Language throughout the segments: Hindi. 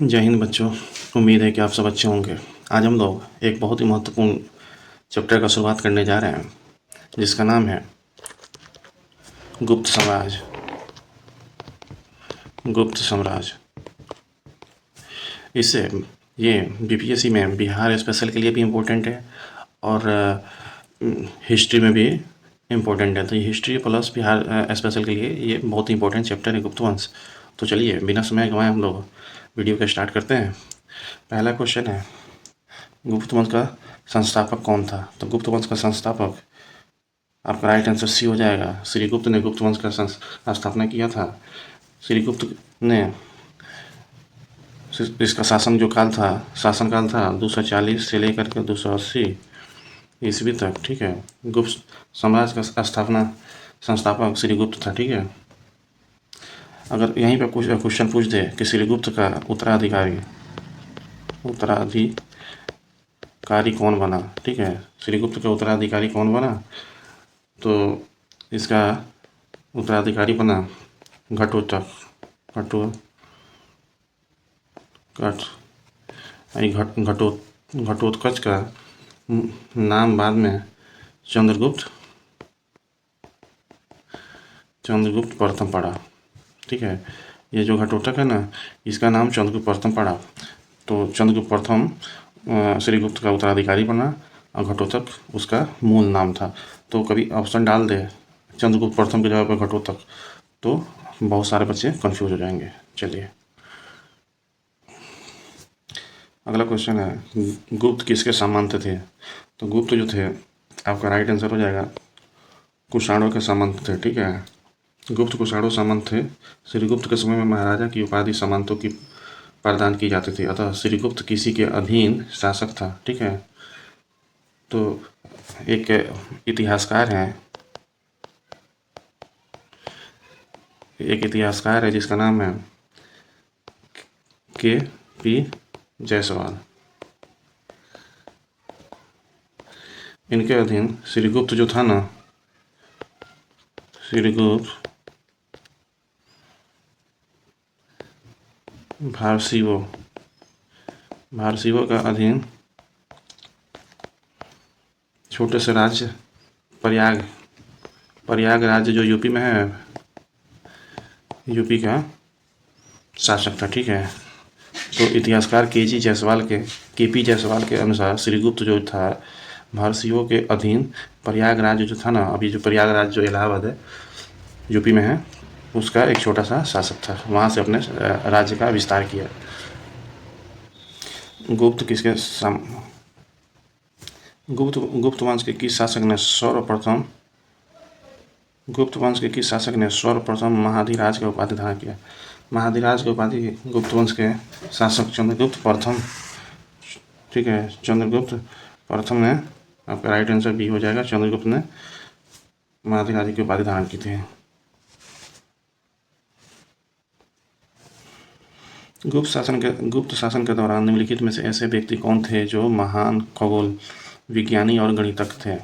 जय हिंद बच्चों। उम्मीद है कि आप सब अच्छे होंगे। आज हम लोग एक बहुत ही महत्वपूर्ण चैप्टर का शुरुआत करने जा रहे हैं जिसका नाम है गुप्त साम्राज्य। गुप्त साम्राज्य इससे ये बीपीएससी में बिहार स्पेशल के लिए भी इम्पोर्टेंट है और हिस्ट्री में भी इम्पोर्टेंट है। तो ये हिस्ट्री प्लस बिहार स्पेशल के लिए ये बहुत ही इंपॉर्टेंट चैप्टर है गुप्त वंश। तो चलिए बिना समय गंवाए हम लोग वीडियो को स्टार्ट करते हैं। पहला क्वेश्चन है, गुप्त वंश का संस्थापक कौन था? तो गुप्त वंश का संस्थापक आपका राइट आंसर सी हो जाएगा। श्रीगुप्त ने गुप्त वंश का स्थापना किया था। श्रीगुप्त ने इसका शासनकाल था 240 से लेकर के 280 ईस्वी तक। ठीक है, गुप्त साम्राज्य का संस्थापक श्रीगुप्त था। ठीक है, अगर यहीं पे कुछ क्वेश्चन पूछ दे कि श्रीगुप्त का उत्तराधिकारी कौन बना, ठीक है, श्रीगुप्त का उत्तराधिकारी कौन बना, तो इसका उत्तराधिकारी बना घटोत्कच का नाम बाद में चंद्रगुप्त प्रथम पड़ा। ठीक है, ये जो घटोत्कच है ना, इसका नाम चंद्रगुप्त प्रथम पड़ा। तो चंद्रगुप्त प्रथम श्रीगुप्त का उत्तराधिकारी बना और घटोत्कच उसका मूल नाम था। तो कभी ऑप्शन डाल दे चंद्रगुप्त प्रथम की जगह पर घटोत्कच तो बहुत सारे बच्चे कंफ्यूज हो जाएंगे। चलिए अगला क्वेश्चन है, गुप्त किसके सामंत थे? तो गुप्त जो थे आपका राइट आंसर हो जाएगा कुषाणों के सामंत थे। ठीक है, गुप्त कुषाणों सामंत थे। श्रीगुप्त के समय में महाराजा की उपाधि सामंतों की प्रदान की जाती थी, अतः श्रीगुप्त किसी के अधीन शासक था। ठीक है, तो एक इतिहासकार है जिसका नाम है के.पी. जायसवाल। इनके अधीन श्रीगुप्त जो था ना, श्रीगुप्त भारसीवो का अधीन छोटे से राज्य प्रयाग राज्य जो यूपी में है, यूपी का शासक था। ठीक है, तो इतिहासकार के.पी. जायसवाल के अनुसार श्रीगुप्त जो था भारसीयों के अधीन प्रयाग राज्य जो था ना, अभी जो प्रयाग राज्य जो इलाहाबाद है यूपी में है, उसका एक छोटा सा शासक था। वहाँ से अपने राज्य का विस्तार किया। गुप्त वंश के किस शासक ने सर्वप्रथम महाधिराज का उपाधि धारण किया? महाधिराज की उपाधि गुप्त वंश के शासक चंद्रगुप्त प्रथम। ठीक है, चंद्रगुप्त प्रथम ने, आपका राइट आंसर बी हो जाएगा, चंद्रगुप्त ने महाधिराज की उपाधि धारण की थी। गुप्त शासन के दौरान निम्नलिखित में से ऐसे व्यक्ति कौन थे जो महान खगोल विज्ञानी और गणितज्ञ थे?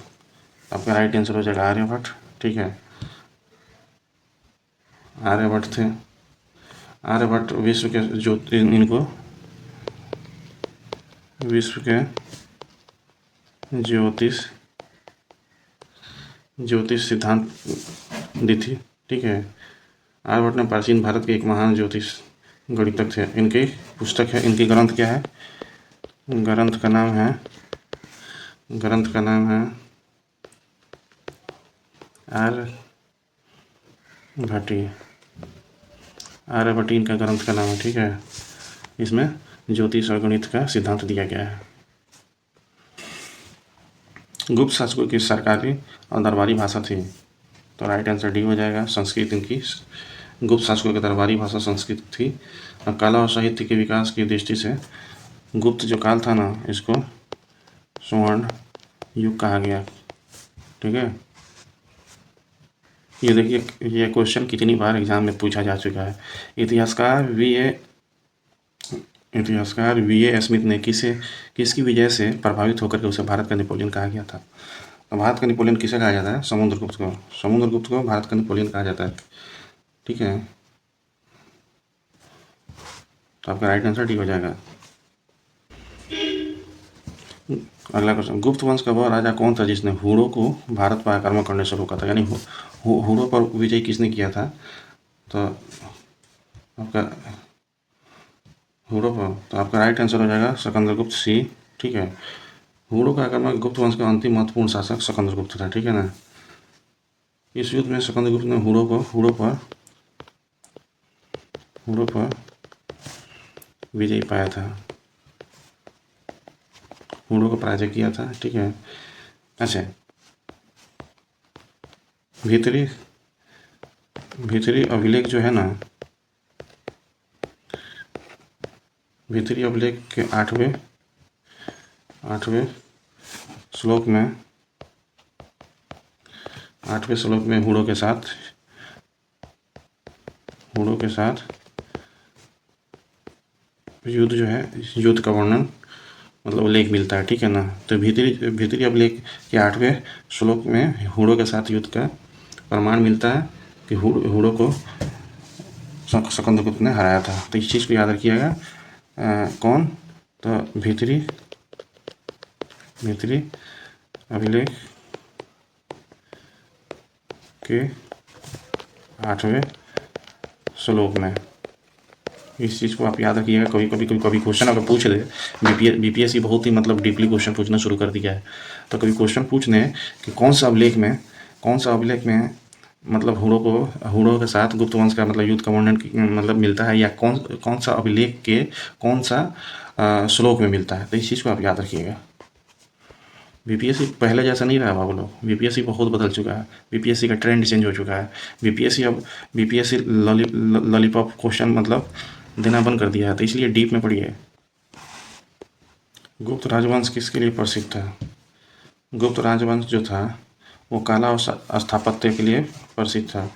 आपका राइट आंसर हो जाएगा आर्यभट्ट। ठीक है, आर्यभट्ट थे। आर्यभट्ट विश्व के ज्योतिष सिद्धांत दी थी। ठीक है, आर्यभट्ट ने प्राचीन भारत के एक महान ज्योतिष गणितज्ञ थे। इनकी पुस्तक है, इनकी ग्रंथ क्या है? ग्रंथ का नाम है आर्यभट्ट इनका ग्रंथ का नाम है। ठीक है, इसमें ज्योतिष और गणित का सिद्धांत दिया गया है। गुप्त शासकों की सरकारी और दरबारी भाषा थी, तो राइट आंसर डी हो जाएगा, संस्कृत। इनकी गुप्त शासकों की दरबारी भाषा संस्कृत थी। और कला और साहित्य के विकास की दृष्टि से गुप्त जो काल था ना, इसको स्वर्ण युग कहा गया। ठीक है, ये देखिए, ये क्वेश्चन कितनी बार एग्जाम में पूछा जा चुका है। इतिहासकार वी.ए. स्मिथ ने किसकी विजय से प्रभावित होकर के उसे भारत का नेपोलियन कहा गया था? तो भारत का नेपोलियन किसे कहा जाता है? समुद्रगुप्त को भारत का नेपोलियन कहा जाता है। ठीक है, तो आपका राइट आंसर डी हो जाएगा। अगला क्वेश्चन, गुप्त वंश का वह राजा कौन था जिसने हुड़ों को भारत पर आक्रमण करने से रोका था, यानी हुड़ों पर विजय किसने किया था? तो आपका हुड़ों पर, तो आपका राइट आंसर हो जाएगा सिकंदरगुप्त सी। ठीक है, हुड़ों का आक्रमण गुप्त वंश का अंतिम महत्वपूर्ण शासक सिकंदरगुप्त था। ठीक है ना। इस युद्ध में सिकंदरगुप्त ने हुड़ों पर विजय पाया था, हुड़ों को पराजय किया था। ठीक है। अच्छा, भीतरी अभिलेख जो है ना, भीतरी अभिलेख के आठवें श्लोक में हुड़ों के साथ युद्ध जो है, युद्ध का वर्णन मतलब उल्लेख मिलता है। ठीक है ना। तो भीतरी अभिलेख के 8वें श्लोक में हुड़ों के साथ युद्ध का प्रमाण मिलता है कि हुड़ों को सिकंदरगुप्त ने हराया था। तो इस चीज़ को याद रखिएगा। कौन? तो भीतरी अभिलेख के 8वें श्लोक में, इस चीज़ को आप याद रखिएगा। कभी क्वेश्चन अगर पूछ दे, बीपीएससी बहुत ही मतलब डीपली क्वेश्चन पूछना शुरू कर दिया है। तो कभी क्वेश्चन पूछ दें कि कौन सा अभिलेख में मतलब हुड़ों के साथ गुप्त वंश का मतलब युद्ध का वर्णन मतलब मिलता है, या कौन सा अभिलेख के कौन सा श्लोक में मिलता है। तो इस चीज़ को आप याद रखिएगा। बीपीएससी पहले जैसा नहीं रहा बाबू लोग, बीपीएससी बहुत बदल चुका है, बीपीएससी का ट्रेंड चेंज हो चुका है। बीपीएससी लॉलीपॉप क्वेश्चन मतलब देना बंद कर दिया है। तो इसलिए डीप में पढ़िए। गुप्त राजवंश किसके लिए प्रसिद्ध था? गुप्त राजवंश जो था वो कला और स्थापत्य के लिए प्रसिद्ध था।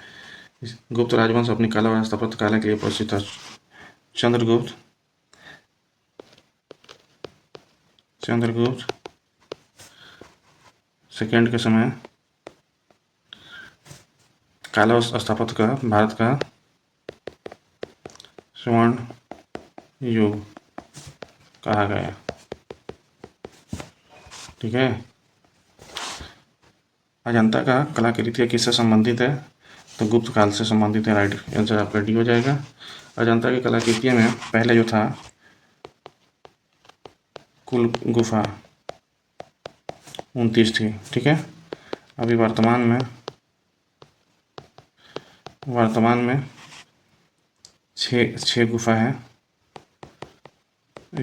गुप्त राजवंश अपनी कला और स्थापत्य कला के लिए प्रसिद्ध था। चंद्रगुप्त सेकेंड के समय कला और स्थापत्य का भारत का स्वर्ण युग कहा गया। ठीक है। अजंता का कलाकृति किससे संबंधित है? तो गुप्त काल से संबंधित है। राइट आंसर आपका डी हो जाएगा। अजंता की कलाकृतियों में पहले जो था कुल गुफा 29 थी। ठीक है। अभी वर्तमान में 6 गुफा है।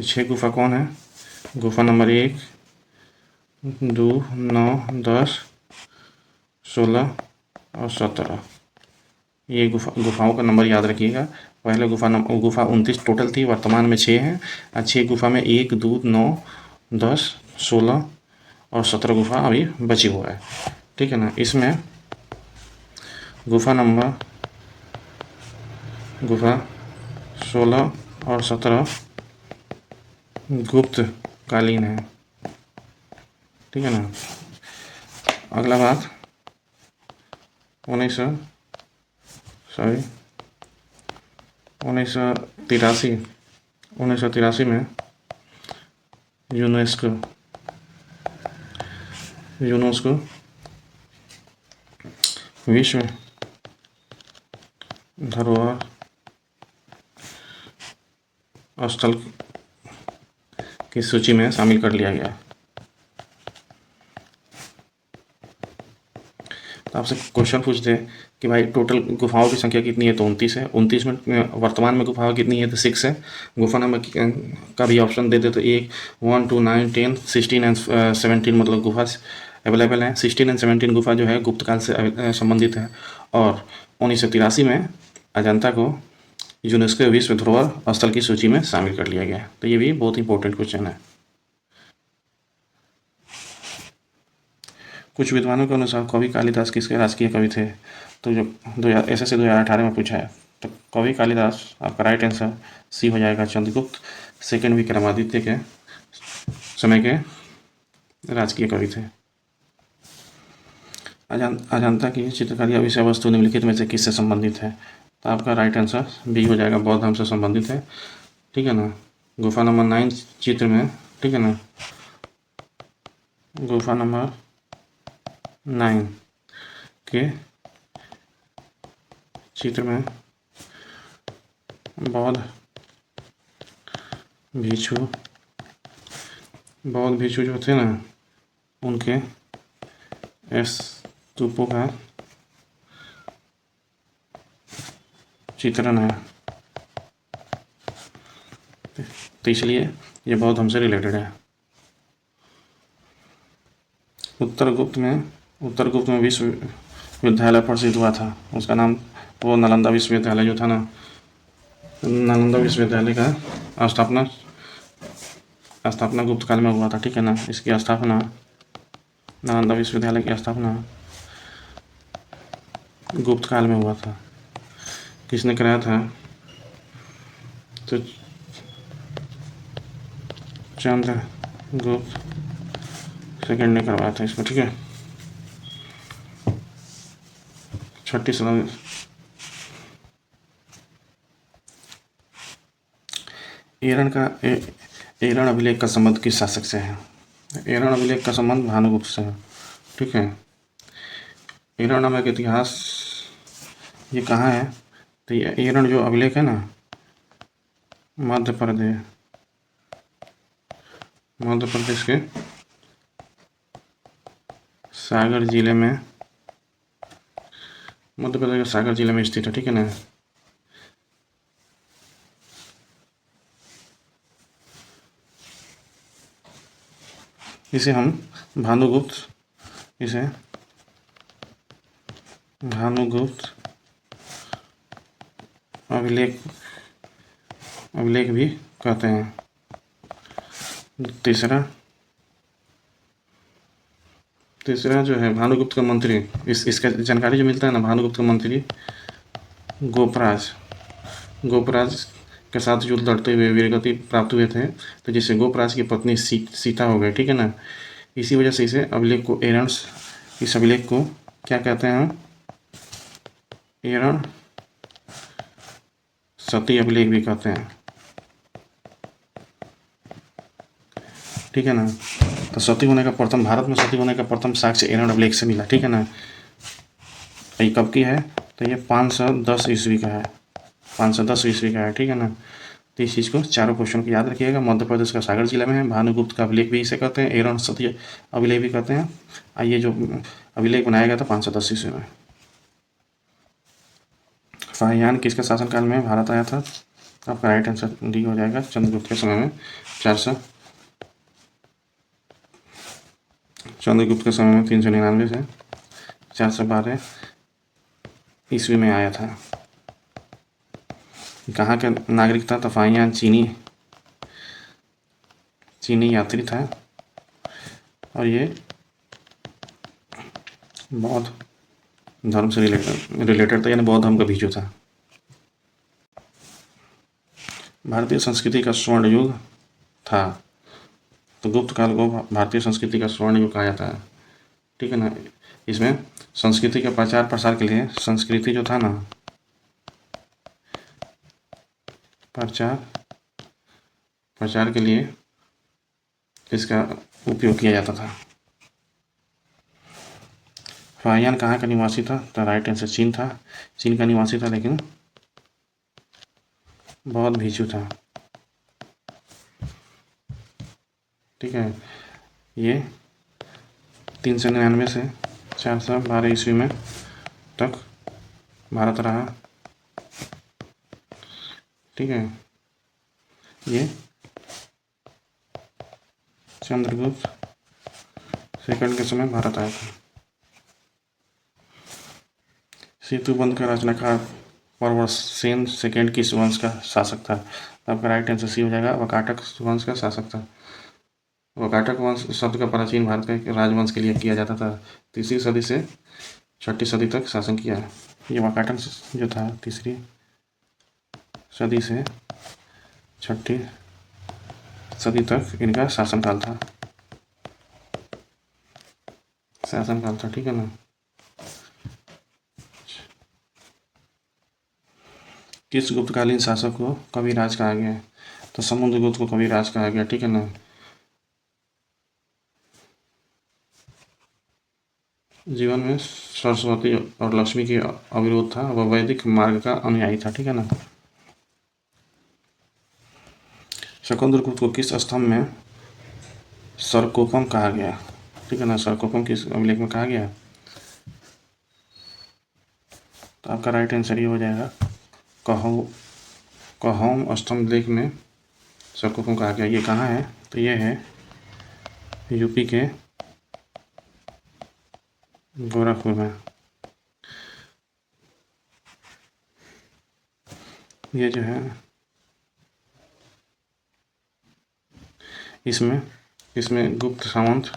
6 गुफा कौन है? गुफा नंबर 1, 2, 9, 10, 16 और 17। ये गुफाओं का नंबर याद रखिएगा। पहले गुफा 29 टोटल थी, वर्तमान में 6 हैं। 6 गुफा में 1, 2, 9, 10, 16 और 17 गुफा अभी बची हुआ है। ठीक है ना। इसमें गुफा 16 और 17 गुप्त कालीन है। ठीक है ना। अगला बात 1983 में यूनेस्को विश्व धरोहर स्थल की सूची में शामिल कर लिया गया। तो आपसे क्वेश्चन पूछते हैं कि भाई टोटल गुफाओं की संख्या कितनी है? तो 29 है। 29 में वर्तमान में गुफाओं कितनी है? तो 6 है। गुफा नंबर का भी ऑप्शन दे दे तो 1, 1, 2, 9, 10, 16 एंड 17 मतलब गुफा अवेलेबल है। 16 एंड 17 गुफा जो है गुप्त काल से संबंधित है। और 1983 में अजंता को यूनेस्को विश्व धरोहर स्थल की सूची में शामिल कर लिया गया। तो ये भी बहुत इंपॉर्टेंट क्वेश्चन है। कुछ विद्वानों के अनुसार कवि कालिदास किसके राजकीय कवि थे? तो जो SSC 2018 में पूछा है। तो कवि कालिदास आपका राइट आंसर सी हो जाएगा। चंद्रगुप्त सेकेंड विक्रमादित्य के समय के राजकीय कवि थे। अजंता की चित्रकारी विषय वस्तु निम्नलिखित में से किससे संबंधित है? तो आपका राइट आंसर बी हो जाएगा, बौद्ध धर्म से संबंधित है। ठीक है ना। गुफा नंबर 9 चित्र में, ठीक है ना, गुफा नंबर 9 के चित्र में भिक्षु बौद्ध भिक्षु जो थे ना, उनके स्तूपों का चित्रण है। तो इसलिए ये बहुत हमसे रिलेटेड है। उत्तर गुप्त में विश्वविद्यालय प्रसिद्ध हुआ था। उसका नाम वो नालंदा विश्वविद्यालय जो था ना, नालंदा विश्वविद्यालय का स्थापना गुप्त काल में हुआ था। ठीक है ना। इसकी स्थापना, नालंदा विश्वविद्यालय की स्थापना गुप्त काल में हुआ था। किसने कराया था? तो चंद्रगुप्त सेकंड ने करवाया था इसको। ठीक है। 6ठी सदी एरण अभिलेख का संबंध किस शासक से है? एरण अभिलेख का संबंध भानुगुप्त से है। ठीक है। एरण नामक इतिहास ये कहाँ है? तो ये एरण जो अभिलेख है ना, मध्य प्रदेश के सागर जिले में, मध्य प्रदेश के सागर जिले में स्थित है। ठीक है ना। इसे हम भानुगुप्त अभिलेख भी कहते हैं। तीसरा जो है भानुगुप्त का मंत्री, इसका जानकारी जो मिलता है ना, भानुगुप्त का मंत्री गोपराज के साथ युद्ध लड़ते हुए वीरगति प्राप्त हुए थे, तो जिससे गोपराज की पत्नी सीता हो गई। ठीक है ना। इसी वजह से इस अभिलेख को क्या कहते हैं? एरण सती अभिलेख भी कहते हैं। ठीक है ना। तो भारत में सती होने का प्रथम साक्ष्य एरण अभिलेख से मिला। ठीक है ना। ये कब की है? तो ये 510 ईस्वी का है। 510 ईस्वी का है। ठीक है ना। तो इस चीज़ को, चारों क्वेश्चन को याद रखिएगा। मध्य प्रदेश का सागर जिला में है। भानुगुप्त का अभिलेख भी इसे कहते हैं, एरण सती अभिलेख भी कहते हैं। ये जो अभिलेख बनाया गया था 510 ईस्वी में। फाहियान किसके शासनकाल में भारत आया था? आपका राइट आंसर डी हो जाएगा। चंद्रगुप्त के समय में 399 से 412 ईस्वी में आया था। कहाँ का नागरिक था? तो फाहियान चीनी यात्री था, और ये बौद्ध धर्म से रिलेटेड था, यानी बौद्ध धर्म का भिक्षु था। भारतीय संस्कृति का स्वर्ण युग था, तो गुप्त काल को भारतीय संस्कृति का स्वर्ण युग कहा जाता है। ठीक है ना। इसमें संस्कृति के प्रचार प्रसार के लिए, संस्कृति जो था ना, प्रचार के लिए इसका उपयोग किया जाता था। फाहियान कहाँ का निवासी था? तो राइट आंसर चीन था। चीन का निवासी था, लेकिन बौद्ध भिक्षु था। ठीक है। ये 399 से 412 ईस्वी में तक भारत रहा। ठीक है। ये चंद्रगुप्त सेकंड के समय भारत आया था। सेतुबंध का रचनाकार प्रवरसेन सेकंड किस वंश का शासक था? आपका राइट आंसर सी हो जाएगा। वाकाटक वंश का शासक था। वाकाटक वंश शब्द का प्राचीन भारत का एक राजवंश के लिए किया जाता था। 3री सदी से 6ठी सदी तक शासन किया। ये वाकाटक जो था 3री सदी से 6ठी सदी तक इनका शासनकाल था। ठीक है ना। किस गुप्तकालीन शासक को कविराज कहा गया है? तो समुद्रगुप्त को कविराज कहा गया, ठीक है ना। जीवन में सरस्वती और लक्ष्मी की अविरोध था, वह वैदिक मार्ग का अनुयायी था, ठीक है ना। शकुंद्रगुप्त को किस स्तंभ में सरकोपम कहा गया, ठीक है ना। सरकोपम किस अभिलेख में कहा गया, तो आपका राइट आंसर ये हो जाएगा कहोम स्तंभ लेख में सरकोपम कहा गया। ये कहाँ है, तो ये है यूपी के गोरखपुर में। ये जो है इसमें गुप्त सामंत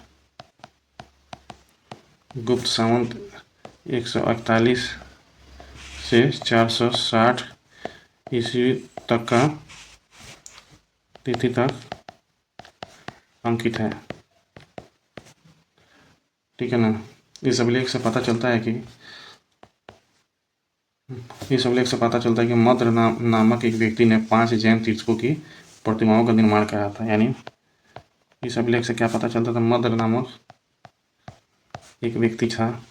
148 से 460 ईस्वी तक का तिथि तक अंकित है, ठीक है ना। इस अभिलेख से पता चलता है कि मद्र नामक एक व्यक्ति ने 5 जैन तीर्थकों की प्रतिमाओं का निर्माण कराया था। यानी इस अभिलेख से क्या पता चलता था, मद्र नामक एक व्यक्ति था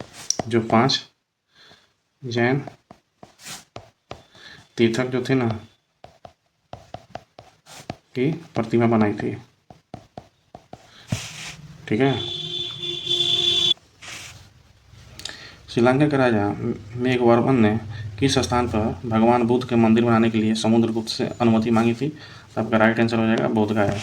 जो 5 जैन तीर्थक जो थे ना की प्रतिमा बनाई थी, ठीक है। श्रीलंका के राजा मेघवर्मन ने किस स्थान पर भगवान बुद्ध के मंदिर बनाने के लिए समुद्रगुप्त से अनुमति मांगी थी, तो आपका राइट आंसर हो जाएगा बोधगया।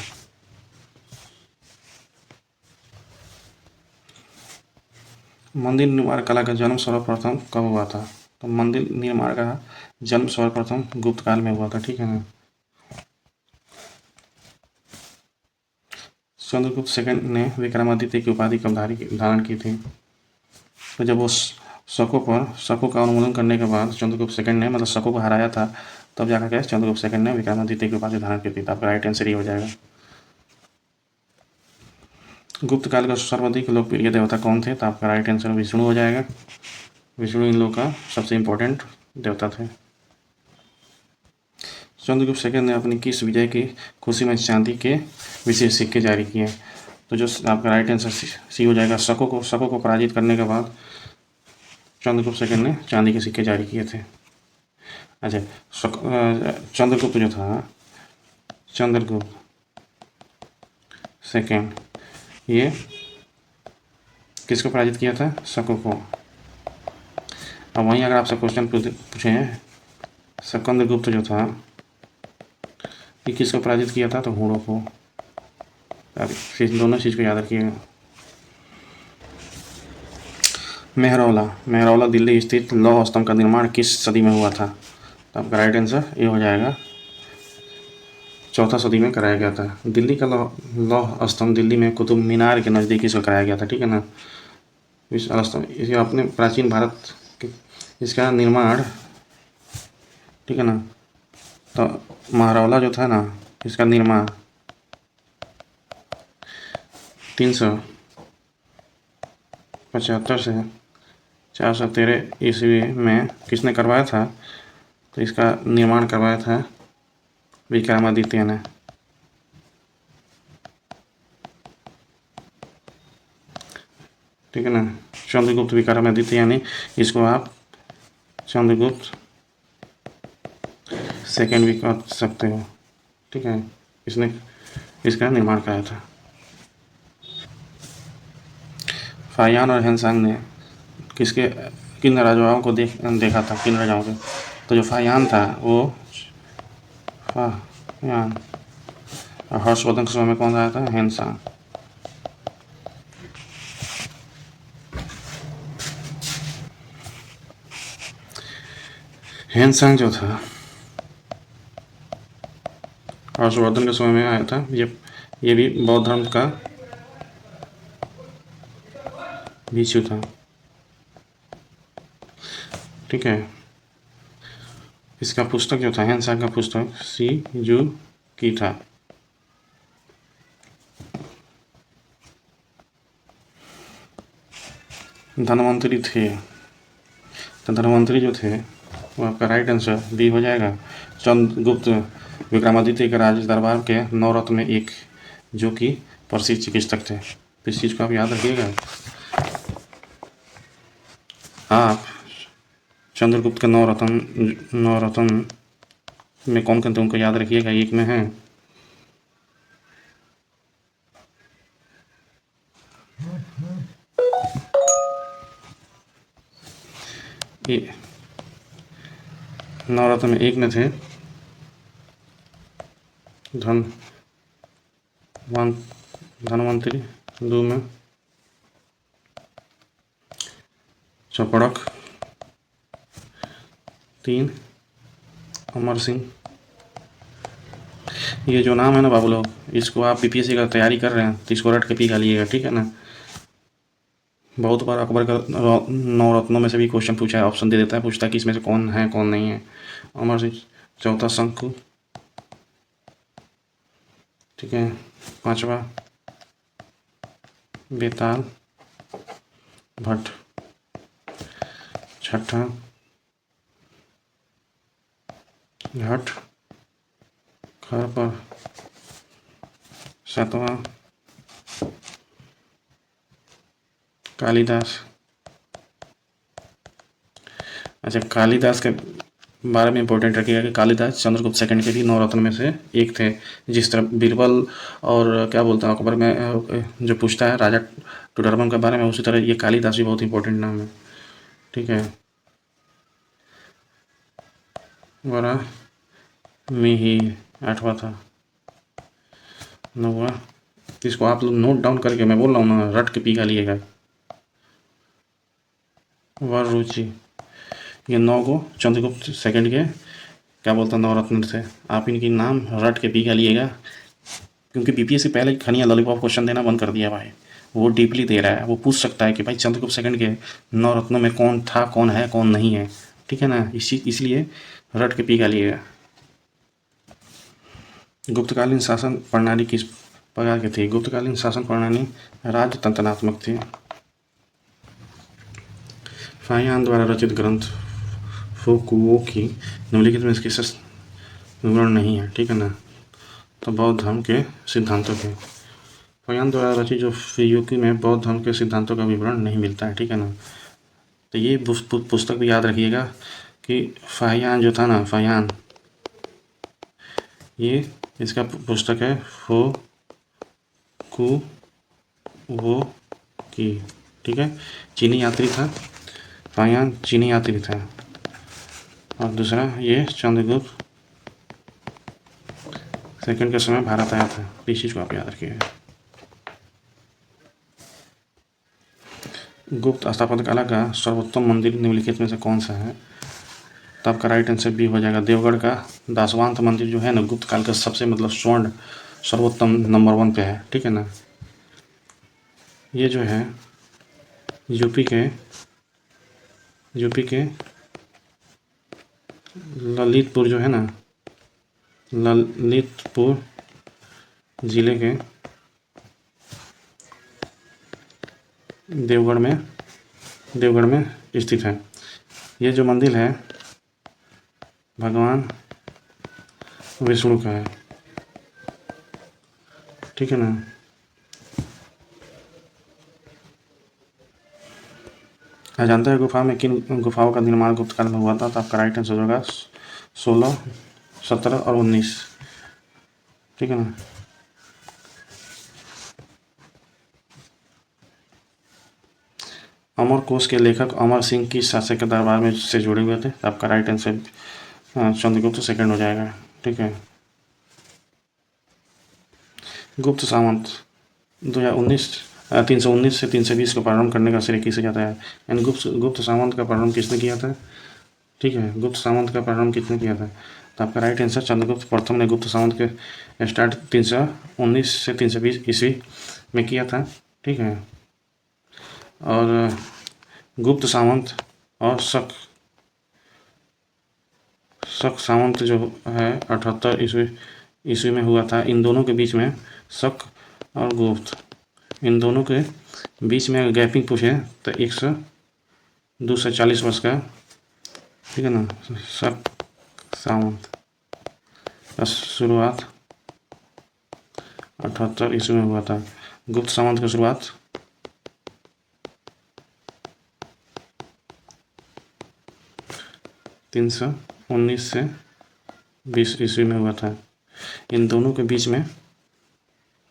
मंदिर निर्माण कला का जन्म सर्वप्रथम कब हुआ था, तो मंदिर निर्माण का जन्म सर्वप्रथम गुप्त काल में हुआ था, ठीक है ना। चंद्रगुप्त सेकंड ने विक्रमादित्य की उपाधि कब धारण की थी, तो जब वो शकों का उन्मूलन करने के बाद चंद्रगुप्त सेकंड ने, मतलब शकों को हराया था, तब जाकर के चंद्रगुप्त सेकंड ने विक्रमादित्य की उपाधि धारण की थी। तो आपका राइट आंसर ये हो जाएगा। गुप्त काल का सर्वाधिक लोकप्रिय देवता कौन थे, तो आपका राइट आंसर विष्णु हो जाएगा। विष्णु इन लोगों का सबसे इम्पोर्टेंट देवता थे। चंद्रगुप्त सेकंड ने अपनी किस विजय की खुशी में चांदी के विशेष सिक्के जारी किए, तो जो आपका राइट आंसर सी हो जाएगा। शकों को पराजित करने के बाद चंद्रगुप्त सेकंड ने चांदी के सिक्के जारी किए थे। अच्छा, चंद्रगुप्त जो था, चंद्रगुप्त सेकंड, ये किसको पराजित किया था, शकों को। अब वहीं अगर आपसे क्वेश्चन पूछे सिकंदरगुप्त जो था ये किसको पराजित किया था, तो हूणों को। दोनों चीज़ को याद रखिएगा। मेहरौला दिल्ली स्थित लौह स्तंभ का निर्माण किस सदी में हुआ था, तो आपका राइट आंसर ये हो जाएगा 4th सदी में कराया गया था। दिल्ली का लौह स्तंभ दिल्ली में कुतुब मीनार के नज़दीक इसको कराया गया था, ठीक है ना। इस स्तंभ इसे अपने प्राचीन भारत इसका निर्माण, ठीक है ना, तो महरौला जो था ना, इसका निर्माण 375 से 413 ईस्वी में किसने करवाया था, तो इसका निर्माण करवाया था विक्रमादित्य ने। ठीक है ना, चंद्रगुप्त विक्रमादित्य, यानी इसको आप चंद्रगुप्त सेकंड भी कह सकते हो, ठीक है। इसने इसका निर्माण कराया था। फाहियान और हेनसांग ने किन राजाओं को देखा था, किन राजाओं को, तो जो फाहियान था वो फाहियान, और हर्षवर्धन के समय में कौन आया था, हेनसांग। हेनसांग जो था हर्षवर्धन के समय में आया था। ये भी बौद्ध धर्म का भिक्षु था, ठीक है। इसका पुस्तक जो था, हेनसांग का पुस्तक सी जू की था। धनवंतरी थे, तो धनवंतरी जो थे वो आपका राइट आंसर डी हो जाएगा। चंद्रगुप्त विक्रमादित्य के राज दरबार के 9 रत्न में एक, जो कि प्रसिद्ध चिकित्सक थे। तो इस चीज़ को आप याद रखिएगा। आप चंद्रगुप्त के 9 रत्न में कौन कौन थे उनको याद रखिएगा। एक में है ये 9 रत्न में एक में थे धनवंतरी, 2 में चपड़क, 3 अमर सिंह। ये जो नाम है ना बाबू लोग, इसको आप बीपीएससी का तैयारी कर रहे हैं तो इसको रट के पी लिएगा, ठीक है ना। बहुत बार अकबर का 9 रत्नों में से भी क्वेश्चन पूछा है, ऑप्शन दे देता है, पूछता है कि इसमें से कौन है कौन नहीं है। अमर सिंह, चौथा शंकु, ठीक है, 5वां बेताल भट्ट, 6ठा घट खरपर, 7वां कालिदास। अच्छा, कालिदास के बारे में इंपॉर्टेंट रखिएगा कि कालिदास चंद्रगुप्त सेकंड के भी 9 रत्न में से एक थे। जिस तरह बीरबल और क्या बोलता है अकबर में जो पूछता है राजा टुडरमन के बारे में, उसी तरह ये कालिदास भी बहुत इंपॉर्टेंट नाम है, ठीक है। वरा मिहिर 8वां था, 9वां। इसको आप लोग नोट डाउन करके, मैं बोल रहा हूँ ना, रट के पी लिएगा। वर रुचि, ये 9 को चंद्रगुप्त सेकंड के क्या बोलता 9 रत्न थे। आप इनकी नाम रट के पी लिएगा, क्योंकि बीपीएससी पहले खनिया लॉलीपॉप क्वेश्चन देना बंद कर दिया भाई। वो डीपली दे रहा है, वो पूछ सकता है कि भाई चंद्रगुप्त सेकंड के 9 रत्नों में कौन था, कौन है, कौन नहीं है, ठीक है ना। इसलिए रट के पी लिएगा। गुप्तकालीन शासन प्रणाली किस प्रकार की थी? गुप्तकालीन शासन प्रणाली राजतंत्रात्मक थी। फाहियान द्वारा रचित ग्रंथ फुकुओकी निम्नलिखित में इसके विवरण नहीं है, ठीक है ना। तो बौद्ध धर्म के सिद्धांतों के फाहियान द्वारा रचित जो फुकुओकी में बौद्ध धर्म के सिद्धांतों का विवरण नहीं मिलता है, ठीक है ना। तो ये पुस्तक भी याद रखिएगा कि फाहियान जो था ना, फाहियान ये इसका पुस्तक है फुकुओकी, ठीक है। चीनी यात्री था, फाहियान चीनी यात्री था। और दूसरा ये चंद्रगुप्त सेकंड के समय भारत आया था। इस चीज़ को आप याद रखिएगा। गुप्त स्थापत्य कला का सर्वोत्तम मंदिर निम्नलिखित में से कौन सा है? तो आपका राइट आंसर बी हो जाएगा। देवगढ़ का दासवांत मंदिर जो है ना, गुप्त काल का सबसे मतलब स्वर्ण सर्वोत्तम नंबर 1 पे है, ठीक है ना। ये जो है यूपी के ललितपुर जो है ना, ललितपुर जिले के देवगढ़ में स्थित है। ये जो मंदिर है भगवान विष्णु का है, ठीक है ना। अजंता की गुफा में किन गुफाओं का निर्माण गुप्त काल में हुआ था? तो आपका राइट आंसर होगा 16, 17 और 19, ठीक है ना। अमर कोश के लेखक अमर सिंह किस शासक के दरबार में से जुड़े हुए थे? आपका राइट आंसर चंद्रगुप्त सेकंड हो जाएगा, ठीक है। गुप्त सामंत 319 से 320 को प्रारंभ करने का श्रेय किसे जाता है? यानी गुप्त सामंत का प्रारंभ किसने किया था, ठीक है। गुप्त सामंत का प्रारंभ किसने किया था? तो आपका राइट आंसर चंद्रगुप्त प्रथम ने गुप्त सामंत के स्टार्ट 319 से 320 ईस्वी में किया था, ठीक है। और गुप्त सामंत और शक सामंत जो है 78 ईस्वी में हुआ था। इन दोनों के बीच में शक और गुप्त, इन दोनों के बीच में गैपिंग पूछे तो 240 वर्ष का, ठीक है ना, शक सामंत। का शुरुआत 78 ईस्वी में हुआ था। गुप्त साम्राज्य की शुरुआत 319 से 20 ईस्वी में हुआ था। इन दोनों के बीच में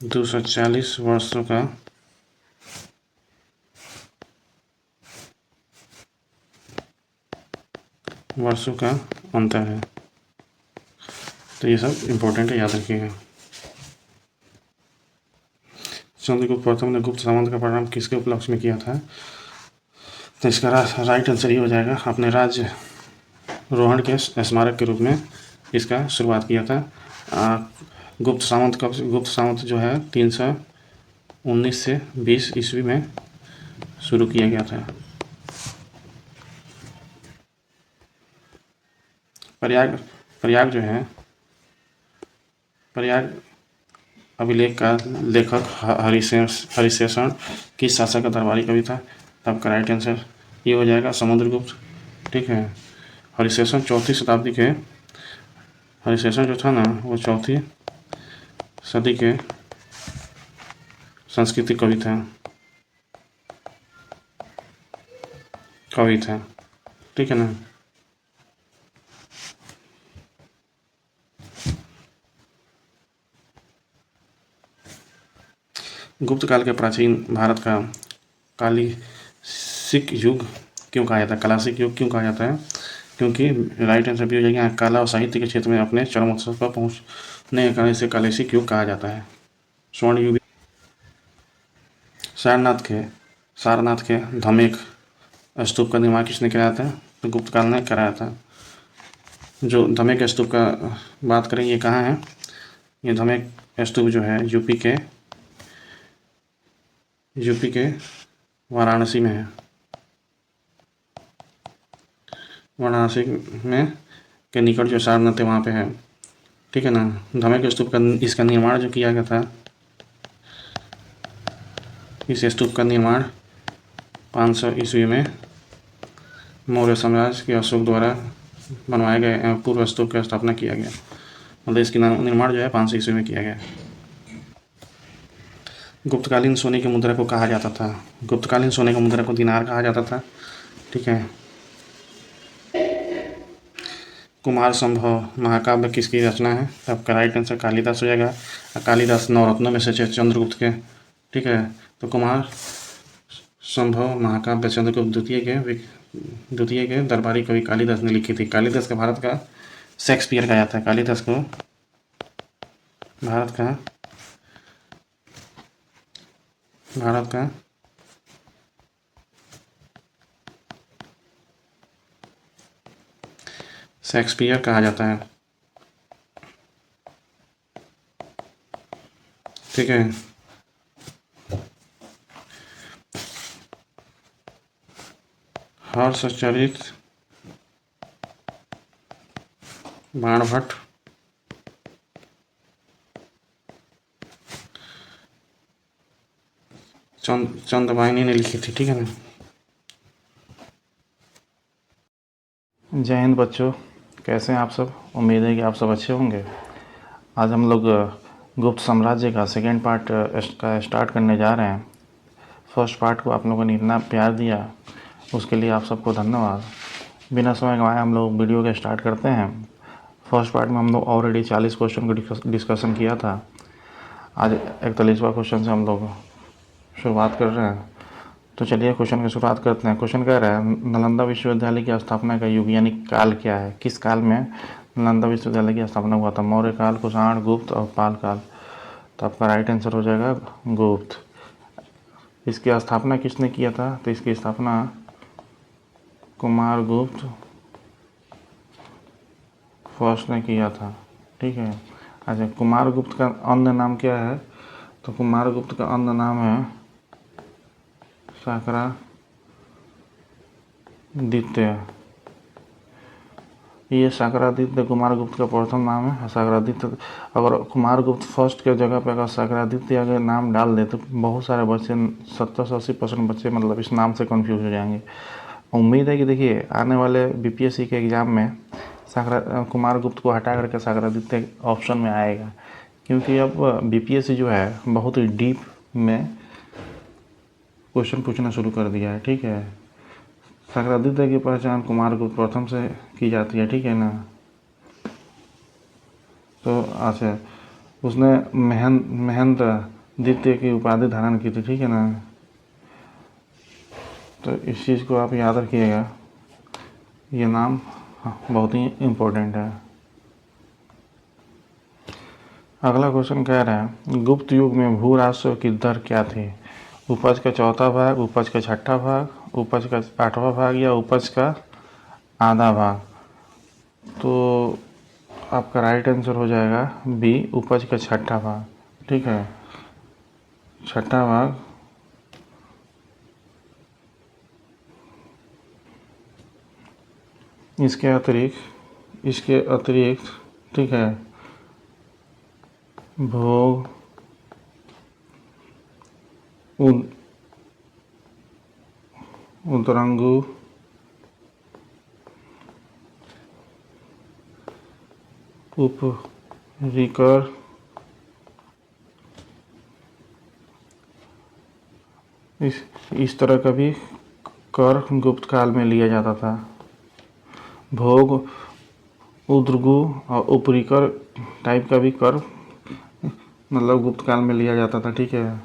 240 वर्षों का अंतर है। तो ये सब इम्पोर्टेंट है, याद रखिएगा। चंद्रगुप्त प्रथम ने गुप्त साम्राज्य का प्रारंभ किसके उपलक्ष्य में किया था? तो इसका राइट आंसर ये हो जाएगा, अपने राज्य रोहण के स्मारक के रूप में इसका शुरुआत किया था। गुप्त सामंत जो है 319 से 20 ईस्वी में शुरू किया गया था। प्रयाग जो है, प्रयाग अभिलेख का लेखक हरिशेषण किस शासक का दरबारी कवि था? तब का राइट आंसर ये हो जाएगा समुद्रगुप्त। ठीक है, हरिशेषण 4वीं शताब्दी के, हरिशेषण जो था ना वो 4वीं सदी के सांस्कृतिक कवि था। ठीक है ना। गुप्त काल के प्राचीन भारत का क्लासिक युग क्यों कहा जाता है? क्लासिक युग क्यों कहा जाता है? क्योंकि राइट आंसर भी हो जाएगा, कला और साहित्य के क्षेत्र में अपने चरम उत्सव पर पहुंचने के कारण इसे क्लासिक युग कहा जाता है। स्वर्ण युग। सारनाथ के धमेक स्तूप का निर्माण किसने कराया था? तो गुप्त काल ने कराया था। जो धमेक स्तूप का बात करें, ये कहाँ है? ये धमेक स्तूप जो है यूपी के वाराणसी में है। वाराणसी में के निकट जो सारनाथ है वहाँ पे है। ठीक है ना। धमेक स्तूप का इसका निर्माण जो किया गया था, इस स्तूप का निर्माण 500 ईस्वी में मौर्य साम्राज्य के अशोक द्वारा बनवाए गए पूर्व स्तूप की स्थापना किया गया। मतलब इसकी निर्माण जो है 500 ईस्वी में किया गया। गुप्तकालीन सोने की मुद्रा को कहा जाता था? गुप्तकालीन सोने की मुद्रा को दिनार कहा जाता था। ठीक है। कुमार संभव महाकाव्य किसकी रचना है? आपका राइट आंसर कालिदास हो जाएगा। कालिदास नवरत्नों में से चंद्रगुप्त के। ठीक है, तो कुमार संभव महाकाव्य चंद्रगुप्त द्वितीय के दरबारी कवि कालिदास ने लिखी थी। कालिदास का भारत का शेक्सपियर कहा जाता है। कालिदास को भारत का शेक्सपियर कहा जाता है। ठीक है। हर्षचरित बाणभट्ट चंद्रवाहिनी ने लिखी थी। ठीक है ना। जय हिंद बच्चों, कैसे हैं आप सब? उम्मीद है कि आप सब अच्छे होंगे। आज हम लोग गुप्त साम्राज्य का सेकेंड पार्ट का स्टार्ट करने जा रहे हैं। फर्स्ट पार्ट को आप लोगों ने इतना प्यार दिया, उसके लिए आप सबको धन्यवाद। बिना समय गंवाए हम लोग वीडियो का स्टार्ट करते हैं। फर्स्ट पार्ट में हम लोग ऑलरेडी 40 क्वेश्चन को डिस्कशन किया था। आज 41वां क्वेश्चन से हम लोग शुरुआत कर रहे हैं। तो चलिए क्वेश्चन की शुरुआत करते हैं। क्वेश्चन कह रहा है नालंदा विश्वविद्यालय की स्थापना का युग यानी काल क्या है? किस काल में नालंदा विश्वविद्यालय की स्थापना हुआ था? मौर्य काल, कुषाण, गुप्त और पाल काल। तो आपका राइट आंसर हो जाएगा गुप्त। इसकी स्थापना किसने किया था? तो इसकी स्थापना कुमारगुप्त फर्स्ट ने किया था। ठीक है। अच्छा, कुमारगुप्त का अन्य नाम क्या है? तो कुमारगुप्त का अन्य नाम है शाकरादित्य। ये शाकरादित्य कुमारगुप्त का प्रथम नाम है। शाकरादित्य, अगर कुमारगुप्त फर्स्ट के जगह पे अगर शाकरादित्य अगर नाम डाल दे तो बहुत सारे बच्चे 70 से 80% बच्चे मतलब इस नाम से कंफ्यूज हो जाएंगे। उम्मीद है कि देखिए आने वाले बीपीएससी के एग्ज़ाम में कुमार गुप्त को हटा करके सागरादित्य ऑप्शन में आएगा, क्योंकि अब बीपीएससी जो है बहुत ही डीप में क्वेश्चन पूछना शुरू कर दिया है। ठीक है, सागरादित्य की पहचान कुमार गुप्त प्रथम से की जाती है। ठीक है ना। तो अच्छा, उसने महेंद्र द्वितीय की उपाधि धारण की थी। ठीक है ना। तो इस चीज़ को आप याद रखिएगा, ये नाम बहुत ही इम्पोर्टेंट है। अगला क्वेश्चन कह रहा है गुप्त युग में भू राजस्व की दर क्या थी? उपज का चौथा भाग, उपज का छठा भाग, उपज का आठवां भाग या उपज का आधा भाग? तो आपका राइट आंसर हो जाएगा बी, उपज का छठा भाग। ठीक है, छठा भाग। इसके अतिरिक्त ठीक है, भोग, उद्रंगु, उपरिकर, इस तरह का भी कर गुप्त काल में लिया जाता था। भोग, उद्रगु और उपरिकर टाइप का भी कर मतलब गुप्त काल में लिया जाता था। ठीक है,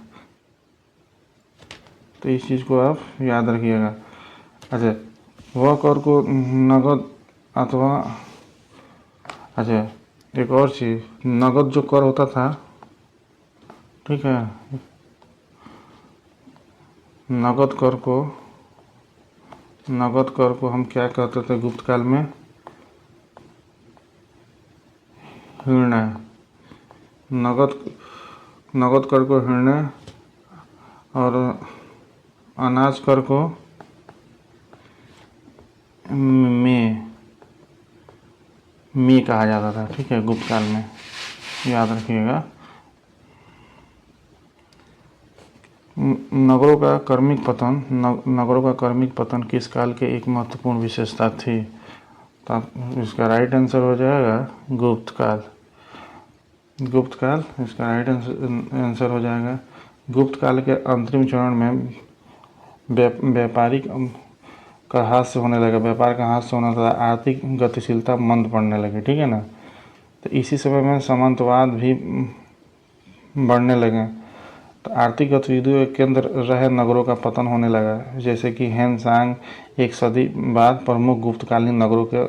तो इस चीज़ को आप याद रखिएगा। अच्छा, वह कर को नगद अथवा अच्छा, एक और चीज़, नगद जो कर होता था, ठीक है, नगद कर को हम क्या कहते थे गुप्त काल में? हिरण्य। नगद कर को हिरण्य और अनाज कर को में कहा जाता था। ठीक है, गुप्त काल में, याद रखिएगा। नगरों का कर्मिक पतन किस काल के एक महत्वपूर्ण विशेषता थी? तो इसका राइट आंसर हो जाएगा गुप्त काल। इसका राइट आंसर हो जाएगा। गुप्त काल के अंतरिम चरण में व्यापारिक का हाथ से होने लगा, व्यापार का हाथ से होने लगा, आर्थिक गतिशीलता मंद पड़ने लगी। ठीक है ना। तो इसी समय में सामंतवाद भी बढ़ने लगे, तो आर्थिक गतिविधियों के केंद्र रहे नगरों का पतन होने लगा। जैसे कि हेनसांग एक सदी बाद प्रमुख गुप्तकालीन नगरों के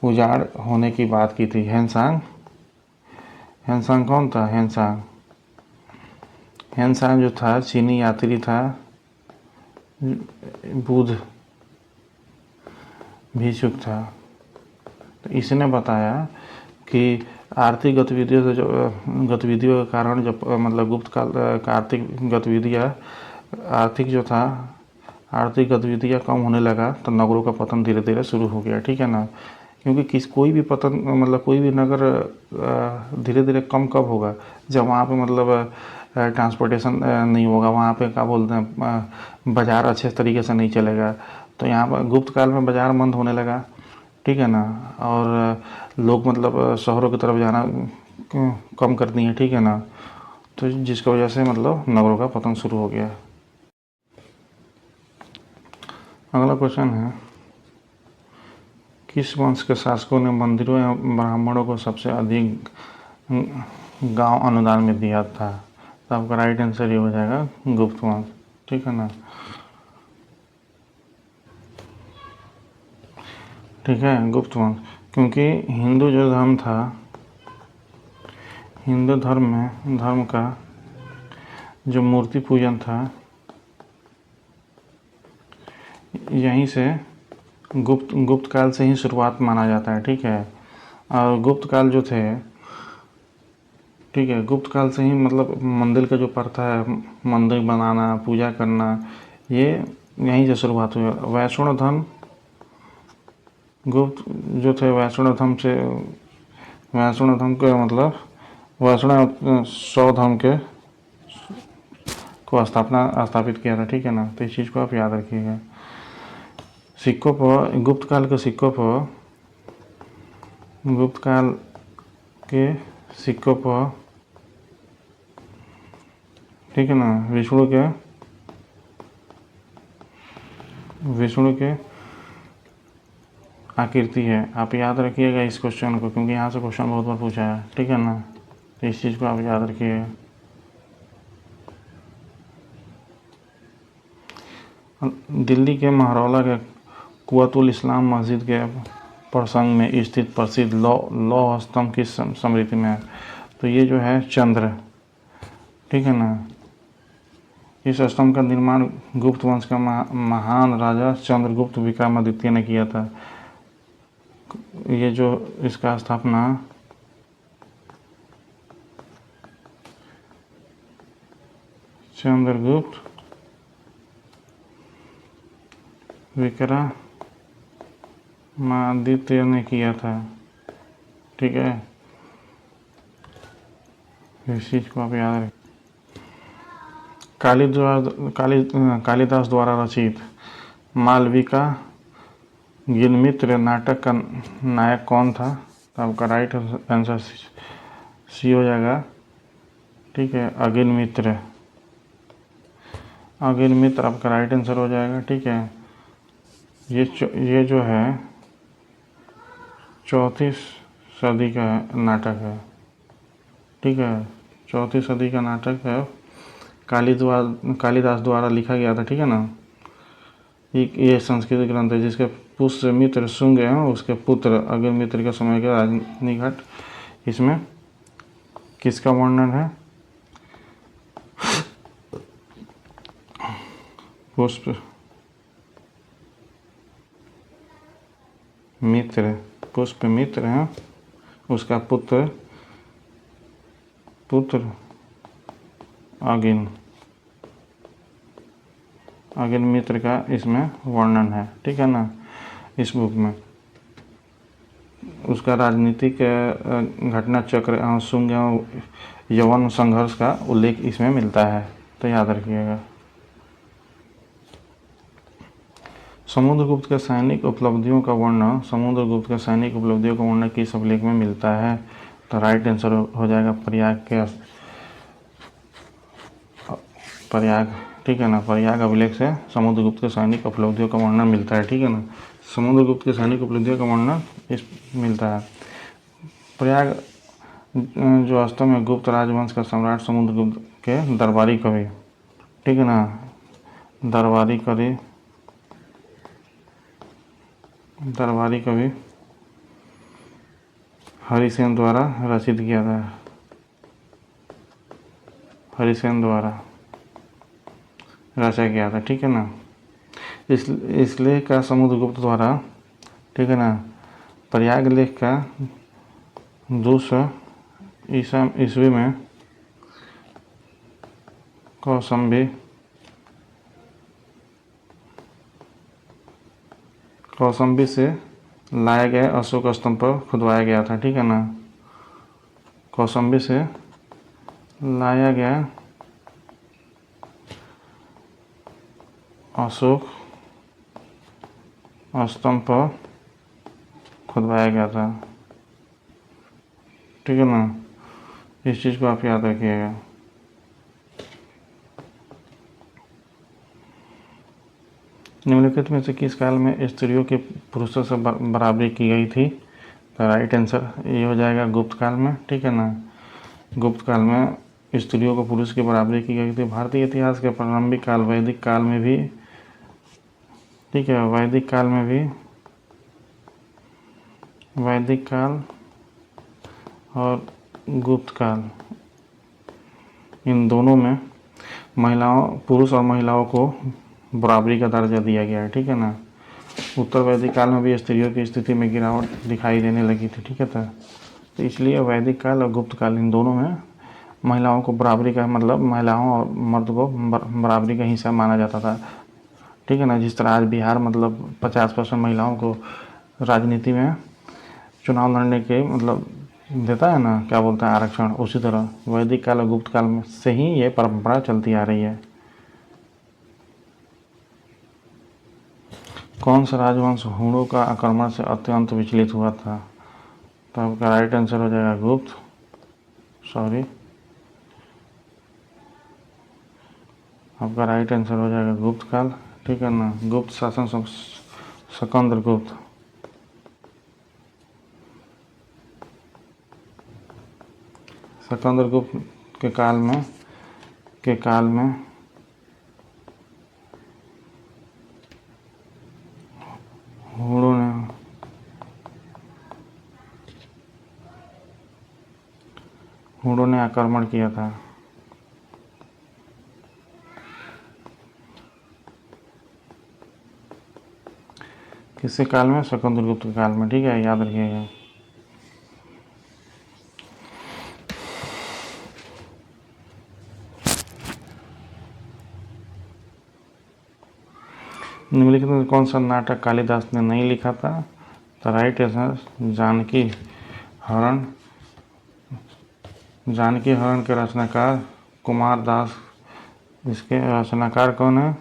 उजाड़ होने की बात की थी। हेनसांग कौन था? हेनसांग जो था चीनी यात्री था, बुद्ध भिक्षुक था। तो इसने बताया कि आर्थिक गतिविधियों के कारण जब मतलब गुप्त काल का आर्थिक गतिविधियाँ कम होने लगा तो नगरों का पतन धीरे धीरे शुरू हो गया। ठीक है ना। क्योंकि कोई भी पतन मतलब कोई भी नगर धीरे धीरे कम कब होगा? जब वहाँ पे मतलब ट्रांसपोर्टेशन नहीं होगा, वहाँ पे क्या बोलते हैं, बाज़ार अच्छे तरीके से नहीं चलेगा। तो यहाँ पर गुप्त काल में बाज़ार मंद होने लगा। ठीक है ना। और लोग मतलब शहरों की तरफ जाना कम कर दिए। ठीक है ना। तो जिसकी वजह से मतलब नगरों का पतन शुरू हो गया। अगला क्वेश्चन है किस वंश के शासकों ने मंदिरों एवं ब्राह्मणों को सबसे अधिक गांव अनुदान में दिया था? तो आपका राइट आंसर ये हो जाएगा गुप्त वंश। ठीक है ना। ठीक है, गुप्त वंश, क्योंकि हिंदू जो धर्म था, हिंदू धर्म का जो मूर्ति पूजन था, यहीं से गुप्त काल से ही शुरुआत माना जाता है। ठीक है, और गुप्त काल जो थे, ठीक है, गुप्त काल से ही मतलब मंदिर का जो प्रथा है, मंदिर बनाना, पूजा करना, ये यहीं से शुरुआत हुई। वैष्णव धर्म गुप्त जो थे, वैष्णव धर्म के मतलब वैष्णव सौ धर्म के को स्थापित किया था। ठीक है ना। तो इस चीज़ को आप याद रखिएगा। सिक्कों पर, गुप्त काल के सिक्कों पर गुप्त काल के सिक्कों पर, ठीक है ना, विष्णु के आकृति है। आप याद रखिएगा इस क्वेश्चन को, क्योंकि यहाँ से क्वेश्चन बहुत बार पूछा है, ठीक है ना, तो इस चीज़ को आप याद रखिएगा। दिल्ली के महरौला के कुव्वतुल इस्लाम मस्जिद के प्रसंग में स्थित प्रसिद्ध लौह स्तंभ किस स्मृति में है? तो ये जो है चंद्र, ठीक है ना, इस स्तंभ का निर्माण गुप्त वंश का महान राजा चंद्रगुप्त विक्रमादित्य ने किया था। ये जो इसका स्थापना चंद्रगुप्त विक्रमादित्य ने किया था, ठीक है, इस चीज को आप याद रखें। कालिदास द्वारा रचित मालविका गिनमित्र नाटक का नायक कौन था? तो आपका राइट आंसर सी हो जाएगा, ठीक है, अगिनमित्र। अगिनमित्र आपका राइट आंसर हो जाएगा, ठीक है। ये जो है 4वीं सदी का नाटक है, ठीक है, 4वीं सदी का नाटक है, कालिदास द्वारा लिखा गया था, ठीक है ना। ये संस्कृत ग्रंथ है जिसके पुष्यमित्र शुंग हैं, उसके पुत्र अग्निमित्र के समय के राजनीति घाट। इसमें किसका वर्णन है? पुष्यमित्र है, उसका पुत्र अग्निमित्र का इसमें वर्णन है, ठीक है ना, इस बुक में। उसका राजनीतिक घटना चक्र शुंग यवन संघर्ष का उल्लेख इसमें मिलता है, तो याद रखिएगा। समुद्रगुप्त के सैनिक उपलब्धियों का वर्णन किस अभिलेख में मिलता है? तो राइट आंसर हो जाएगा प्रयाग, ठीक है ना, प्रयाग अभिलेख से समुद्रगुप्त के सैनिक उपलब्धियों का वर्णन मिलता है, ठीक है ना। समुद्रगुप्त के सैनिक उपलब्धियों का वर्णन मिलता है। प्रयाग जो वास्तव में गुप्त राजवंश का सम्राट समुद्रगुप्त के दरबारी कवि, ठीक है ना, दरबारी कवि हरिसेन द्वारा रचित किया था, हरिसेन द्वारा रचा गया था, ठीक है ना। इस लेख का समुद्रगुप्त द्वारा, ठीक है ना, प्रयाग लेख का 200 ईस्वी में कौसंबी से लाया गया अशोक स्तंभ पर खुदवाया गया था, ठीक है ना। कौसंबी से लाया गया अशोक स्तंभ पर खुदवाया गया था, ठीक है ना, इस चीज़ को आप याद रखिएगा। निम्नलिखित में से किस काल में स्त्रियों के पुरुषों से बराबरी की गई थी? तो राइट आंसर ये हो जाएगा गुप्त काल में, ठीक है ना। गुप्त काल में स्त्रियों को पुरुष की बराबरी की गई थी। भारतीय इतिहास के प्रारंभिक काल वैदिक काल में भी, ठीक है, वैदिक काल और गुप्त काल, इन दोनों में पुरुष और महिलाओं को बराबरी का दर्जा दिया गया है, ठीक है ना। उत्तर वैदिक काल में भी स्त्रियों की स्थिति में गिरावट दिखाई देने लगी थी, ठीक है था। तो इसलिए वैदिक काल और गुप्त काल, इन दोनों में महिलाओं को बराबरी का मतलब महिलाओं और मर्द को बराबरी का हिस्सा माना जाता था, ठीक है ना। जिस तरह आज बिहार मतलब 50% महिलाओं को राजनीति में चुनाव लड़ने के मतलब देता है ना, क्या बोलता है, आरक्षण, उसी तरह वैदिक काल और गुप्त काल में से ही ये परंपरा चलती आ रही है। कौन सा राजवंश हूणों का आक्रमण से अत्यंत विचलित हुआ था? तो आपका राइट आंसर हो जाएगा गुप्त, सॉरी, आपका राइट आंसर हो जाएगा गुप्त काल, ठीक है ना। गुप्त शासन सिकंदर गुप्त। सिकंदर गुप्त के काल में हुणों ने आक्रमण किया था। किसके काल में? सिकंदर गुप्त के काल में, ठीक है, याद रखिएगा। निम्नलिखित में कौन सा नाटक कालिदास ने नहीं लिखा था? तो राइट आंसर जानकी हरण के रचनाकार कुमार दास। इसके रचनाकार कौन है?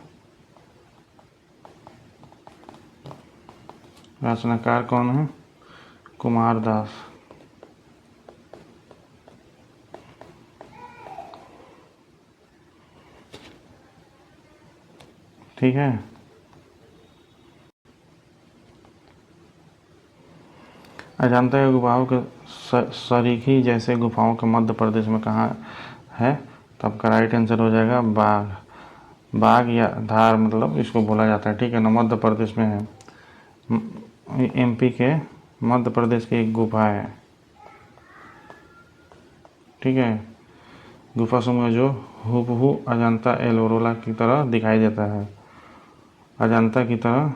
रचनाकार कौन है? कुमार दास, ठीक है। अजंता की गुफाओं के सरीखी जैसे गुफाओं के मध्य प्रदेश में कहाँ है? तो आपका राइट आंसर हो जाएगा बाग या धार, मतलब इसको बोला जाता है, ठीक है ना। मध्य प्रदेश में है, एमपी के मध्य प्रदेश की एक गुफा है, ठीक है। गुफा समूह जो हूबहू अजंता एलोरा की तरह दिखाई देता है, अजंता की तरह